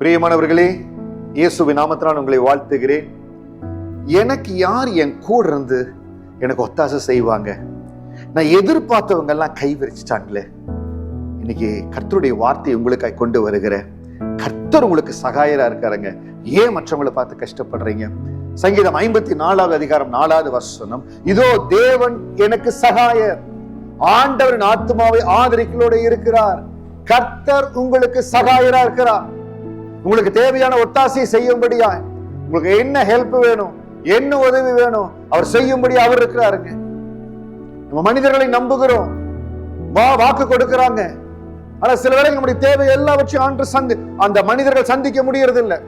பிரியமானவர்களே, இயேசுவின் நாமத்தினால் உங்களை வாழ்த்துகிறேன். எனக்கு யார் என் கூட இருந்து எனக்கு ஒத்தாசை செய்வாங்க? நான் எதிர்பார்த்தவங்க எல்லாம் கை விரிச்சிட்டாங்களே. இன்னைக்கு கர்த்தருடைய வார்த்தையை உங்களுக்காக கொண்டு வருகிறேன். கர்த்தர் உங்களுக்கு சகாயரா இருக்காருங்க. ஏன் மற்றவங்களை பார்த்து கஷ்டப்படுறீங்க? சங்கீதம் 54வது அதிகாரம் 4வது வசனம், இதோ தேவன் எனக்கு சகாயர், ஆண்டவரின் ஆத்துமாவை ஆதரிகளோடு இருக்கிறார். கர்த்தர் உங்களுக்கு சகாயரா இருக்கிறார். உங்களுக்கு தேவையான ஒத்தாசையை செய்யும்படியா, உங்களுக்கு என்ன ஹெல்ப் வேணும், என்ன உதவி வேணும், அவர் செய்யும்படி அவர் இருக்கிறாருங்க. நம்ம மனிதர்களை நம்புகிறோம், வாக்கு கொடுக்கிறாங்க. ஆனா சில வேளை நம்முடைய தேவை எல்லாவற்றையும் அந்த மனிதர்கள் சந்திக்க முடியறது இல்லை.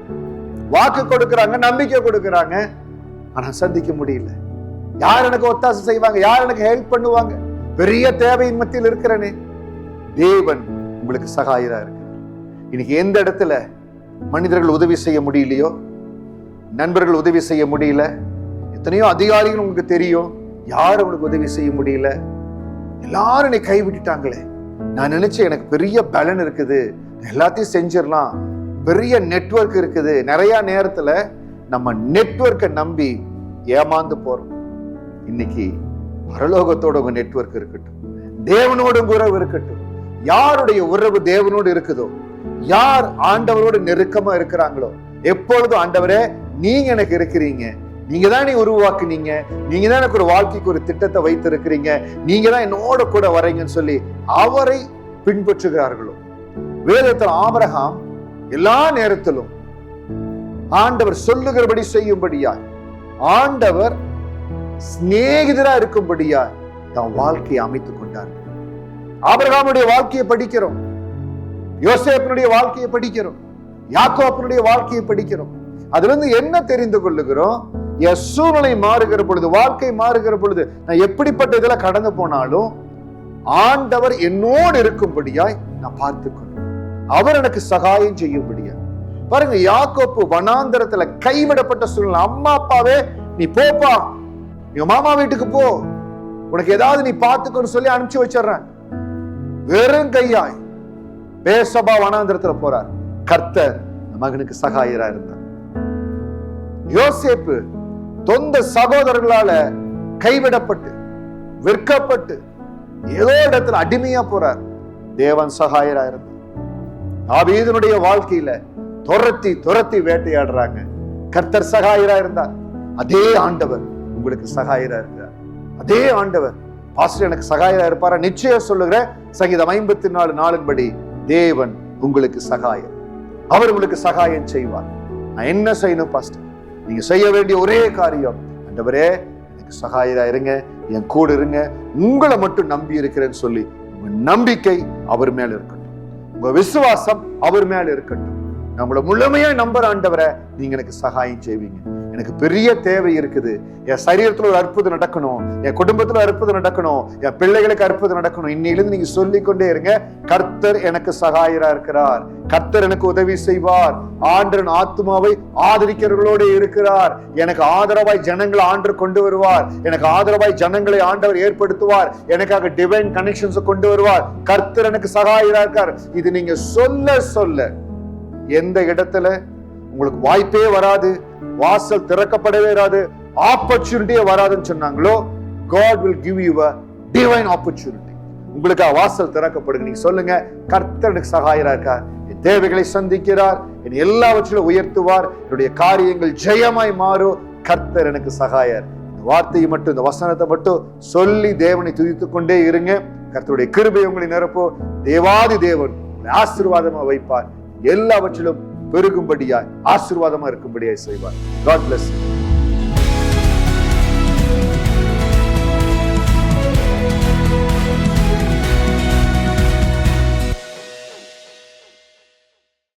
வாக்கு கொடுக்கிறாங்க, நம்பிக்கை கொடுக்கிறாங்க, ஆனா சந்திக்க முடியல. யார் எனக்கு ஒத்தாசை செய்வாங்க? யார் எனக்கு ஹெல்ப் பண்ணுவாங்க? பெரிய தேவையின் மத்தியில் இருக்கிறனே. தேவன் உங்களுக்கு சகாயரா இருக்கிறார். இன்னைக்கு எந்த இடத்துல மனிதர்கள் உதவி செய்ய முடியலையோ, நண்பர்கள் உதவி செய்ய முடியல, எத்தனையோ அதிகாரிகள் உங்களுக்கு தெரியும், யாரும் உங்களுக்கு உதவி செய்ய முடியல, எல்லாரும் என்னை கைவிட்டுட்டாங்களே. நான் நினைச்சேன் எனக்கு பெரிய பலன் இருக்குது, எல்லாத்தையும் செஞ்சிடலாம், பெரிய நெட்வொர்க் இருக்குது. நிறைய நேரத்துல நம்ம நெட்வொர்க்கை நம்பி ஏமாந்து போறோம். இன்னைக்கு பரலோகத்தோட உங்க நெட்வொர்க் இருக்கட்டும், தேவனோட உறவு இருக்கட்டும். யாருடைய உறவு தேவனோடு இருக்குதோ, யார் ஆண்டவரோடு நெருக்கமா இருக்கிறாங்களோ, எப்பொழுதும் ஆண்டவரே நீங்க எனக்கு இருக்கிறீங்க, நீங்க தான் நீ உருவாக்குனீங்க, நீங்க தான் எனக்கு ஒரு வாழ்க்கைக்கு ஒரு திட்டத்தை வைத்திருக்கிறீங்க, நீங்க தான் என்னோட கூட வரீங்கன்னு சொல்லி அவரை பின்பற்றுகிறார்களோ. வேதத்தில் ஆபிரகாம் எல்லா நேரத்திலும் ஆண்டவர் சொல்லுகிறபடி செய்யும்படியா, ஆண்டவர் சிநேகிதரா இருக்கும்படியா தன் வாழ்க்கையை அமைத்துக் கொண்டார். ஆபிரகாமுடைய வாழ்க்கையை படிக்கிறோம், யோசேப்பினுடைய வாழ்க்கையை படிக்கிறோம், யாக்கோபினுடைய வாழ்க்கையை படிக்கிறோம். அதுல இருந்து என்ன தெரிந்து கொள்ளுகிறோம்? என் சூழ்நிலை மாறுகிற பொழுது, வாழ்க்கை மாறுகிற பொழுது, நான் எப்படிப்பட்ட இதுல கடந்து போனாலும் ஆண்டவர் என்னோடு இருக்கும்படியாய் நான் பார்த்துக்கணும், அவர் எனக்கு சகாயம் செய்யும்படியா. பாருங்க, யாக்கோப்பு வனாந்தரத்துல கைவிடப்பட்ட சூழ்நிலை. அம்மா அப்பாவே நீ போப்பா, நீ மாமா வீட்டுக்கு போ, உனக்கு ஏதாவது நீ பார்த்துக்கன்னு சொல்லி அனுப்பிச்சு வச்சிடறாங்க. வெறும் கையாய் பேசபா வனாந்திரத்துல போறார். கர்த்தர் மகனுக்கு சகாயரா இருந்தார். யோசேப்பு தொந்த சகோதரர்களால கைவிடப்பட்டு விற்கப்பட்டு ஏதோ இடத்துல அடிமையா போறார். தேவன் சகாயரா இருந்தார். தாவீதுனுடைய வாழ்க்கையில துரத்தி வேட்டையாடுறாங்க. கர்த்தர் சகாயரா இருந்தார். அதே ஆண்டவர் உங்களுக்கு சகாயரா இருக்கிறார். அதே ஆண்டவர் பாஸ்டர் எனக்கு சகாயரா இருப்பாரா? நிச்சயம் சொல்லுகிறேன். சங்கீதம் 54:4 தேவன் உங்களுக்கு சகாயம், அவர் உங்களுக்கு சகாயம் செய்வார். நான் என்ன செய்யணும் பாஸ்டர்? நீங்க செய்ய வேண்டிய ஒரே காரியம், ஆண்டவரே எனக்கு சகாயரா இருங்க, என் கூட இருங்க, உங்களை மட்டும் நம்பி இருக்கிறேன்னு சொல்லி உங்க நம்பிக்கை அவர் மேல இருக்கட்டும், உங்க விசுவாசம் அவர் மேல இருக்கட்டும். நான் உங்களை முழுமையா நம்புற ஆண்டவரை, நீங்க எனக்கு சகாயம் செய்வீங்க. எனக்கு பெரிய தேவை இருக்குது, என் சரீரத்துல ஒரு அற்புதம் நடக்கணும், என் குடும்பத்துல அற்புதம் நடக்கணும், என் பிள்ளைகளுக்கு அற்புதம் நடக்கணும். இன்னையிலிருந்து நீங்க சொல்லிக்கொண்டே இருங்க, கர்த்தர் எனக்கு சகாயரா இருக்கிறார், கர்த்தர் எனக்கு உதவி செய்வார், ஆண்டவரின் ஆத்துமாவை ஆதரிக்கிறவர்களோடு இருக்கிறார், எனக்கு ஆதரவாய் ஜனங்களை ஆண்டவர் கொண்டு வருவார், எனக்கு ஆதரவாய் ஜனங்களை ஆண்டவர் ஏற்படுத்துவார், எனக்காக டிவைன் கனெக்ஷன்ஸ் கொண்டு வருவார், கர்த்தர் எனக்கு சகாயரா இருக்கார். இது நீங்க சொல்ல சொல்ல எந்த இடத்துல உங்களுக்கு வாய்ப்பே வராது, வாசல் திறக்கப்படவே வராது, ஆப்பர்ச்சுனிட்டியே வராதுன்னு சொன்னாங்களோ, God will give you a divine opportunity. உங்களுக்கு வாசல் திறக்கப்படுங்க. நீங்க சொல்லுங்க, கர்த்தர் எனக்கு சகாயரா இருக்கார், என் தேவைகளை சந்திக்கிறார், என் எல்லாவற்றிலும் உயர்த்துவார், என்னுடைய காரியங்கள் ஜெயமாய் மாறும், கர்த்தர் எனக்கு சகாயர். இந்த வார்த்தையை மட்டும், இந்த வசனத்தை மட்டும் சொல்லி தேவனை துதித்துக் கொண்டே இருங்க. கர்த்தருடைய கிருபை உங்களை நிரப்போ. தேவாதி தேவன் ஆசீர்வாதமா வைப்பார், எல்லாவற்றிலும் பெருகும்படியாய் ஆசீர்வாதமா இருக்கும்படியாய் செய்வார். God bless you.